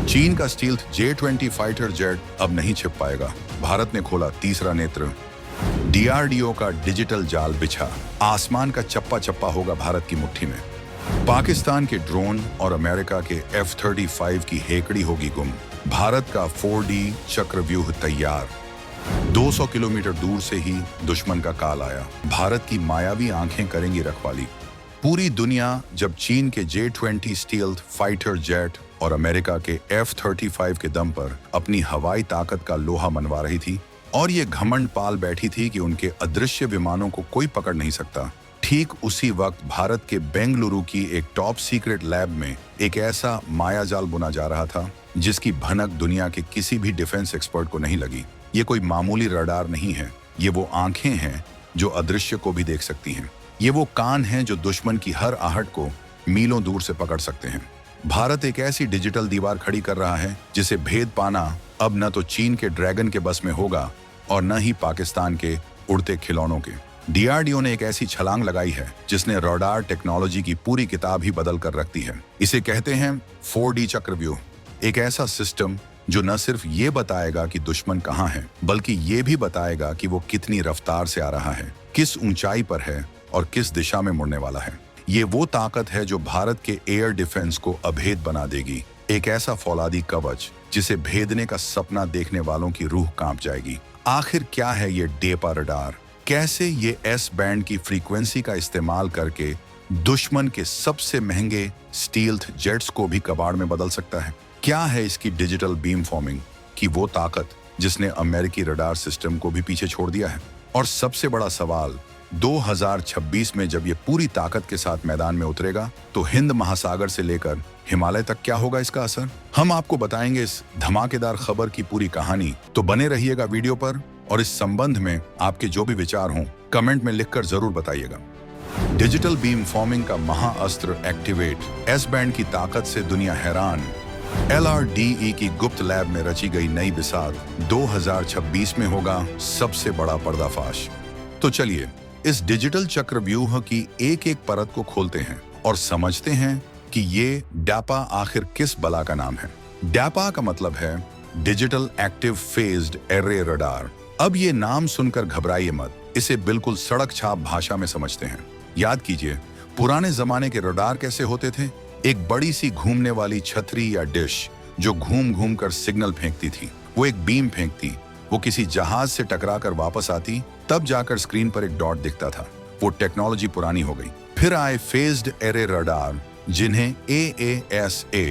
चीन का stealth J-20 fighter jet अब नहीं छिप पाएगा। भारत ने खोला तीसरा नेत्र। DRDO का डिजिटल जाल बिछा, आसमान का चप्पा चप्पा होगा भारत की मुट्ठी में। पाकिस्तान के ड्रोन और अमेरिका के F-35 की हेकड़ी होगी गुम। भारत का 4D चक्रव्यूह तैयार। 200 किलोमीटर दूर से ही दुश्मन का काल आया। भारत की मायावी आंखें करेंगी रखवाली। पूरी दुनिया जब चीन के J-20 स्टील्थ फाइटर जेट और अमेरिका के F-35 के दम पर अपनी हवाई ताकत का लोहा मनवा रही थी और ये घमंड पाल बैठी थी कि उनके अदृश्य विमानों को कोई पकड़ नहीं सकता, ठीक उसी वक्त भारत के बेंगलुरु की एक टॉप सीक्रेट लैब में एक ऐसा मायाजाल बुना जा रहा था जिसकी भनक दुनिया के किसी भी डिफेंस एक्सपर्ट को नहीं लगी। ये कोई मामूली रडार नहीं है, ये वो आंखें हैं जो अदृश्य को भी देख सकती हैं। ये वो कान हैं जो दुश्मन की हर आहट को मीलों दूर से पकड़ सकते हैं। भारत एक ऐसी डिजिटल दीवार खड़ी कर रहा है जिसे भेद पाना अब न तो चीन के ड्रैगन के बस में होगा और न ही पाकिस्तान के उड़ते खिलौनों के। DRDO ने एक ऐसी छलांग लगाई है जिसने रडार टेक्नोलॉजी की पूरी किताब ही बदल कर रख दी है। इसे कहते हैं 4D चक्रव्यूह, एक ऐसा सिस्टम जो न सिर्फ ये बताएगा कि दुश्मन कहाँ है, बल्कि ये भी बताएगा कि वो कितनी रफ्तार से आ रहा है, किस ऊंचाई पर है और किस दिशा में मुड़ने वाला है। ये वो ताकत है जो भारत के एयर डिफेंस को अभेद बना देगी, एक ऐसा फौलादी कवच जिसे भेदने का सपना देखने वालों की रूह कांप जाएगी। आखिर क्या है ये डेपा रडार? कैसे ये S बैंड की फ्रीक्वेंसी का इस्तेमाल करके दुश्मन के सबसे महंगे स्टील्थ जेट्स को भी कबाड़ में बदल सकता है? क्या है इसकी डिजिटल बीम फॉर्मिंग की वो ताकत जिसने अमेरिकी रडार सिस्टम को भी पीछे छोड़ दिया है? और सबसे बड़ा सवाल, 2026 में जब ये पूरी ताकत के साथ मैदान में उतरेगा तो हिंद महासागर से लेकर हिमालय तक क्या होगा इसका असर? हम आपको बताएंगे इस धमाकेदार खबर की पूरी कहानी, तो बने रहिएगा वीडियो पर और इस संबंध में आपके जो भी विचार हों कमेंट में लिखकर जरूर बताइएगा। डिजिटल बीम फॉर्मिंग का महाअस्त्र एक्टिवेट, S बैंड की ताकत से दुनिया हैरान। LRDE की गुप्त लैब में रची गई नई बिसात, 2026 में होगा सबसे बड़ा पर्दाफाश। तो चलिए इस डिजिटल चक्रव्यूह की एक एक परत को खोलते हैं और समझते हैं कि ये डैपा आखिर किस बला का नाम है। डैपा का मतलब है digital active phased array radar. अब ये नाम सुनकर घबराइए मत, इसे बिल्कुल सड़क छाप भाषा में समझते हैं। याद कीजिए, पुराने जमाने के रडार कैसे होते थे? एक बड़ी सी घूमने वाली छतरी या डिश जो घूम घूम कर सिग्नल फेंकती थी। वो एक बीम फेंकती, वो किसी जहाज से टकरा कर वापस आती, तब जाकर स्क्रीन पर एक डॉट दिखता था। वो टेक्नोलॉजी पुरानी हो गई। फिर आए फेज्ड एरे रडार, जिन्हें AASA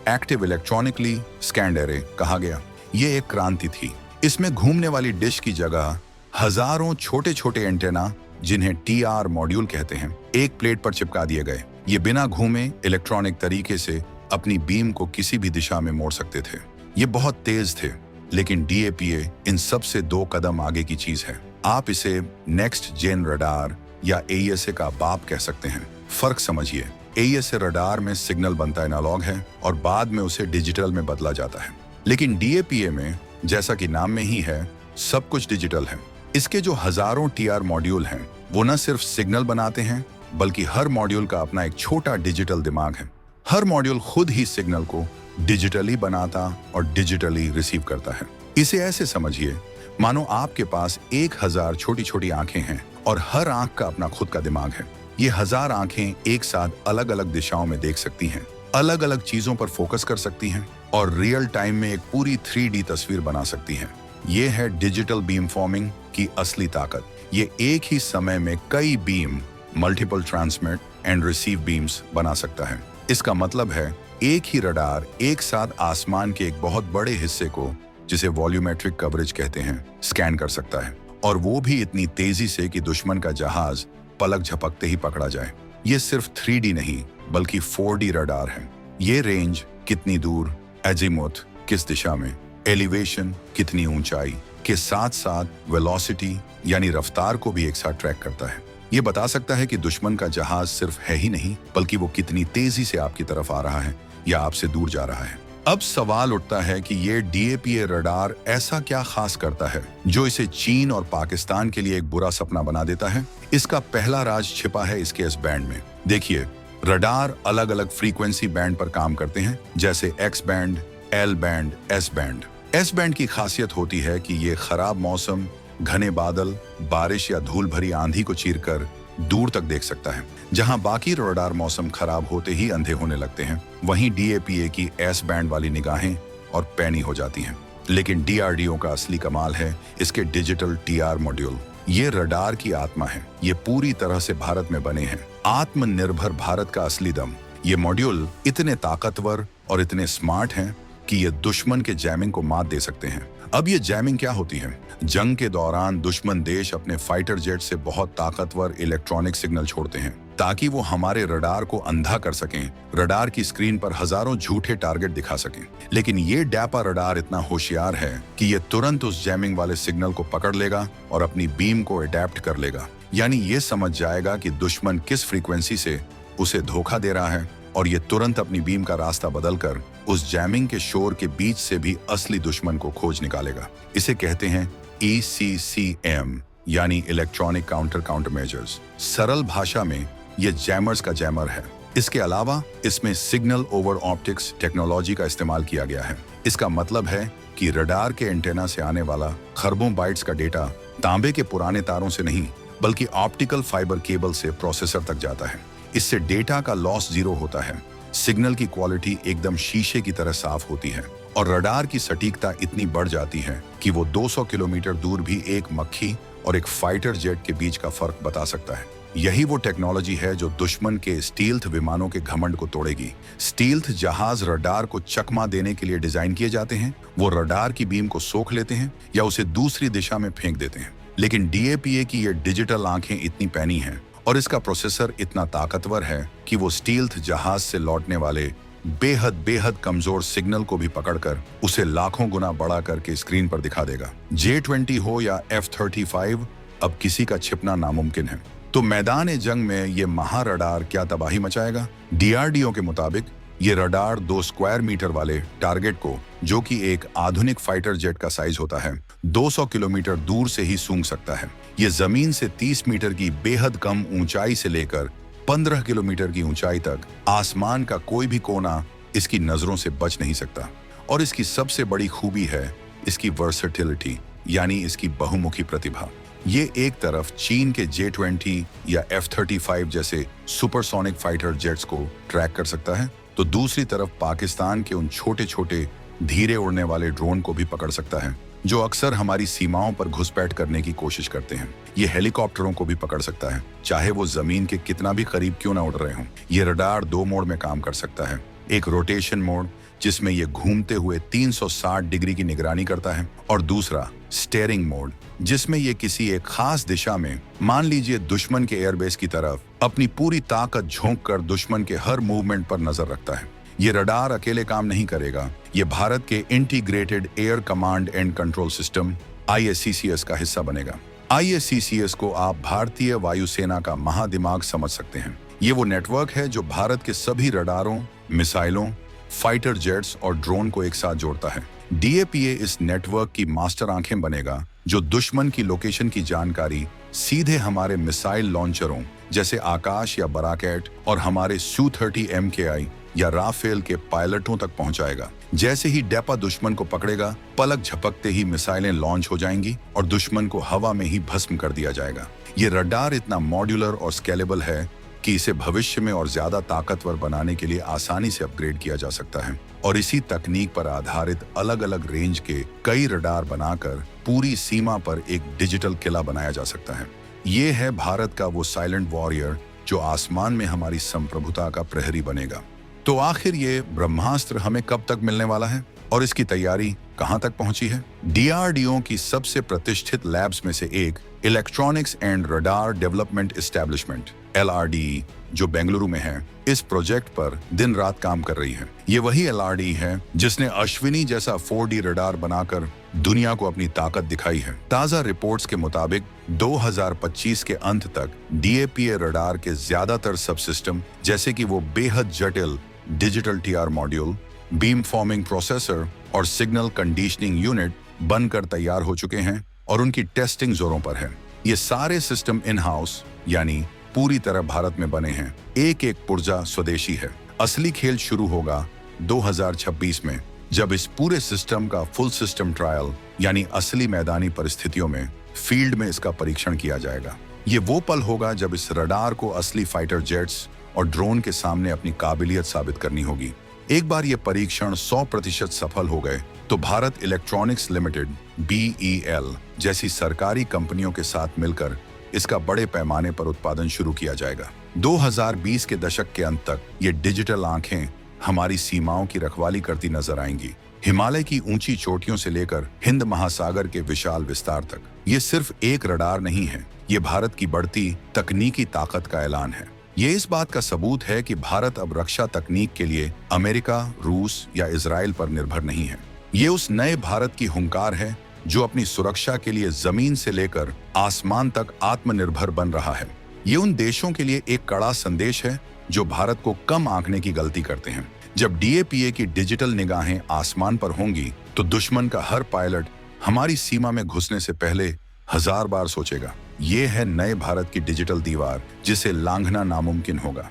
active electronically scanned array कहा गया। ये एक क्रांति थी। इसमें घूमने वाली डिश की जगह हजारों छोटे छोटे एंटेना, जिन्हें TR मॉड्यूल कहते हैं, एक प्लेट पर चिपका दिए गए। ये बिना घूमे इलेक्ट्रॉनिक तरीके से अपनी बीम को किसी भी दिशा में मोड़ सकते थे। ये बहुत तेज थे, लेकिन DAPA इन सब से 2 कदम आगे की चीज है। आप इसे नेक्स्ट जेन रडार या AESA का बाप कह सकते हैं। फर्क समझिए, AESA रडार में सिग्नल बनता एनालॉग है और बाद में उसे डिजिटल में बदला जाता है, लेकिन DAPA में, जैसा कि नाम में ही है, सब कुछ डिजिटल है। इसके जो हजारों TR मॉड्यूल हैं, वो न सिर्फ सिग्नल बनाते हैं, बल्कि हर मॉड्यूल का अपना एक छोटा डिजिटल दिमाग है। हर मॉड्यूल खुद ही सिग्नल को डिजिटली बनाता और डिजिटली रिसीव करता है। इसे ऐसे समझिए, मानो आपके पास 1000 छोटी छोटी आंखें हैं और हर आंख का अपना खुद का दिमाग है। ये 1000 आंखें एक साथ अलग अलग दिशाओं में देख सकती हैं, अलग अलग चीजों पर फोकस कर सकती हैं और रियल टाइम में एक पूरी 3D तस्वीर बना सकती हैं। ये है डिजिटल बीम फॉर्मिंग की असली ताकत। ये एक ही समय में कई beam, multiple transmit and receive beams बना सकता है। इसका मतलब है एक ही रडार एक साथ आसमान के एक बहुत बड़े हिस्से को, जिसे वॉल्यूमेट्रिक कवरेज कहते हैं, स्कैन कर सकता है, और वो भी इतनी तेजी से कि दुश्मन का जहाज पलक झपकते ही पकड़ा जाए। ये सिर्फ 3D नहीं बल्कि 4D रडार है। ये रेंज कितनी दूर, एजीमुथ किस दिशा में, एलिवेशन कितनी ऊंचाई के साथ साथ वेलोसिटी यानी रफ्तार को भी एक साथ ट्रैक करता है। ये बता सकता है कि दुश्मन का जहाज सिर्फ है ही नहीं, बल्कि वो कितनी तेजी से आपकी तरफ आ रहा है या आपसे दूर जा रहा है। अब सवाल उठता है कि ये DAPA रडार ऐसा क्या खास करता है जो इसे चीन और पाकिस्तान के लिए एक बुरा सपना बना देता है? इसका पहला राज छिपा है इसके इस बैंड में। देखिए, रडार अलग अलग फ्रीक्वेंसी बैंड पर काम करते हैं, जैसे X band, L band, S band. S band की खासियत होती है कि ये खराब मौसम, घने बादल, बारिश या धूल भरी आंधी को चीरकर दूर तक देख सकता है। जहां बाकी रडार मौसम खराब होते ही अंधे होने लगते हैं, वहीं डीएपीए की एस बैंड वाली निगाहें और पैनी हो जाती हैं। लेकिन डीआरडीओ का असली कमाल है इसके डिजिटल टीआर मॉड्यूल। ये रडार की आत्मा है। ये पूरी तरह से भारत में बने हैं। आत्मनिर्भर भारत का असली दम। ये मॉड्यूल इतने ताकतवर और इतने स्मार्ट हैं कि ये दुश्मन के जैमिंग को मात दे सकते हैं। अब ये जैमिंग क्या होती है? जंग के दौरान दुश्मन देश अपने फाइटर जेट से बहुत ताकतवर इलेक्ट्रॉनिक सिग्नल छोड़ते हैं ताकि वो हमारे रडार को अंधा कर सकें, रडार की स्क्रीन पर हजारों झूठे टारगेट दिखा सकें। लेकिन ये डैपा रडार इतना होशियार है कि ये तुरंत उस जैमिंग वाले सिग्नल को पकड़ लेगा और अपनी बीम को अडेप्ट कर लेगा। यानी ये समझ जाएगा कि दुश्मन किस फ्रीक्वेंसी से उसे धोखा दे रहा है और ये तुरंत अपनी बीम का रास्ता बदलकर उस जैमिंग के शोर के बीच से भी असली दुश्मन को खोज निकालेगा। इसे कहते हैं ECCM यानी इलेक्ट्रॉनिक काउंटर मेजर्स। सरल भाषा में ये जैमर्स का जैमर है। इसके अलावा इसमें सिग्नल ओवर ऑप्टिक्स टेक्नोलॉजी का इस्तेमाल किया गया है। इसका मतलब है कि रडार के एंटेना से आने वाला खरबों बाइट्स का डेटा तांबे के पुराने तारों से नहीं बल्कि ऑप्टिकल फाइबर केबल से प्रोसेसर तक जाता है। इससे डेटा का लॉस जीरो होता है। सिग्नल की क्वालिटी एकदम शीशे की तरह साफ होती है और रडार की सटीकता इतनी बढ़ जाती है कि वो 200 किलोमीटर दूर भी एक मक्खी और एक फाइटर जेट के बीच का फर्क बता सकता है। यही वो टेक्नोलॉजी है जो दुश्मन के स्टील्थ विमानों के घमंड को तोड़ेगी। स्टील्थ जहाज रडार को चकमा देने के लिए डिजाइन किए जाते हैं। वो रडार की बीम को सोख लेते हैं या उसे दूसरी दिशा में फेंक देते हैं। लेकिन डीएपीए की ये डिजिटल आंखें इतनी पैनी हैं और इसका प्रोसेसर इतना ताकतवर है कि वो स्टील्थ जहाज से लौटने वाले बेहद कमजोर सिग्नल को भी पकड़कर उसे लाखों गुना बड़ा करके स्क्रीन पर दिखा देगा। J-20 हो या F-35, अब किसी का छिपना नामुमकिन है। तो मैदान जंग में ये महारडार क्या तबाही मचाएगा? डीआरडीओ के मुताबिक ये रडार 2 स्क्वायर मीटर वाले टारगेट को, जो कि एक आधुनिक फाइटर जेट का साइज होता है, 200 किलोमीटर दूर से ही सूंघ सकता है। ये जमीन से 30 मीटर की बेहद कम ऊंचाई से लेकर 15 किलोमीटर की ऊंचाई तक आसमान का कोई भी कोना इसकी नजरों से बच नहीं सकता। और इसकी सबसे बड़ी खूबी है इसकी वर्सेटिलिटी, यानी इसकी बहुमुखी प्रतिभा। ये एक तरफ चीन के J-20 या F-35 जैसे सुपरसोनिक फाइटर जेट्स को ट्रैक कर सकता है, तो दूसरी तरफ पाकिस्तान के उन छोटे छोटे धीरे उड़ने वाले ड्रोन को भी पकड़ सकता है जो अक्सर हमारी सीमाओं पर घुसपैठ करने की कोशिश करते हैं। ये हेलीकॉप्टरों को भी पकड़ सकता है, चाहे वो जमीन के कितना भी करीब क्यों ना उड़ रहे हों। ये रडार 2 मोड में काम कर सकता है। एक रोटेशन मोड जिसमें ये घूमते हुए 360 डिग्री की निगरानी करता है, और दूसरा स्टेयरिंग मोड जिसमें ये किसी एक खास दिशा में, मान लीजिए दुश्मन के एयरबेस की तरफ, अपनी पूरी ताकत झोंक कर दुश्मन के हर मूवमेंट पर नजर रखता है। ये रडार अकेले काम नहीं करेगा। ये भारत के integrated air command and control system ISCCS का हिस्सा बनेगा। ISCCS को आप भारतीय वायुसेना का महादिमाग समझ सकते हैं। ये वो नेटवर्क है जो भारत के सभी रडारों, मिसाइलों, फाइटर जेट्स और ड्रोन को एक साथ जोड़ता है। डीएपीए इस नेटवर्क की मास्टर आंखें बनेगा जो दुश्मन की लोकेशन की जानकारी सीधे हमारे मिसाइल लॉन्चरों जैसे आकाश या बराकेट और हमारे Su-30 MKI या राफेल के पायलटों तक पहुंचाएगा। जैसे ही डेपा दुश्मन को पकड़ेगा, पलक झपकते ही मिसाइलें लॉन्च हो जाएंगी और दुश्मन को हवा में ही भस्म कर दिया जाएगा। ये रडार इतना मॉड्यूलर और स्केलेबल है कि इसे भविष्य में और ज्यादा ताकतवर बनाने के लिए आसानी से अपग्रेड किया जा सकता है और इसी तकनीक पर आधारित अलग अलग रेंज के कई रडार बनाकर पूरी सीमा पर एक डिजिटल किला बनाया जा सकता है। ये है भारत का वो साइलेंट वॉरियर जो आसमान में हमारी संप्रभुता का प्रहरी बनेगा। तो आखिर ये ब्रह्मास्त्र हमें कब तक मिलने वाला है और इसकी तैयारी कहां तक पहुंची है? डीआरडीओ की सबसे प्रतिष्ठित लैब्स में से एक electronics and radar development establishment LRDE जो बेंगलुरु में है, इस प्रोजेक्ट पर दिन रात काम कर रही है। ये वही LRDE है जिसने अश्विनी जैसा 4D रडार बनाकर दुनिया को अपनी ताकत दिखाई है। ताजा रिपोर्ट्स के मुताबिक 2025 के अंत तक डीएपीए रडार के ज्यादातर सबसिस्टम, जैसे कि वो बेहद जटिल digital TR module, beam forming processor और सिग्नल कंडीशनिंग यूनिट बनकर तैयार हो चुके हैं और उनकी टेस्टिंग जोरों पर है। ये सारे सिस्टम इन हाउस यानी पूरी तरह भारत में बने हैं। एक एक पुर्जा स्वदेशी है। असली खेल शुरू होगा 2026 में, जब इस पूरे सिस्टम का फुल सिस्टम ट्रायल यानी असली मैदानी परिस्थितियों में फील्ड में इसका परीक्षण किया जाएगा। ये वो पल होगा जब इस रडार को असली फाइटर जेट्स और ड्रोन के सामने अपनी काबिलियत साबित करनी होगी। एक बार ये परीक्षण 100% सफल हो गए तो भारत इलेक्ट्रॉनिक्स लिमिटेड BEL जैसी सरकारी कंपनियों के साथ मिलकर इसका बड़े पैमाने पर उत्पादन शुरू किया जाएगा। 2020 के दशक के अंत तक ये डिजिटल आंखें हमारी सीमाओं की रखवाली करती नजर आएंगी, हिमालय की ऊंची चोटियों से लेकर हिंद महासागर के विशाल विस्तार तक। ये सिर्फ एक रडार नहीं है, ये भारत की बढ़ती तकनीकी ताकत का ऐलान है। ये इस बात का सबूत है कि भारत अब रक्षा तकनीक के लिए अमेरिका, रूस या इजराइल पर निर्भर नहीं है। ये उस नए भारत की हुंकार है जो अपनी सुरक्षा के लिए जमीन से लेकर आसमान तक आत्मनिर्भर बन रहा है। ये उन देशों के लिए एक कड़ा संदेश है जो भारत को कम आंकने की गलती करते हैं। जब DAPA की डिजिटल निगाहें आसमान पर होंगी तो दुश्मन का हर पायलट हमारी सीमा में घुसने से पहले 1000 बार सोचेगा। ये है नए भारत की डिजिटल दीवार जिसे लांघना नामुमकिन होगा।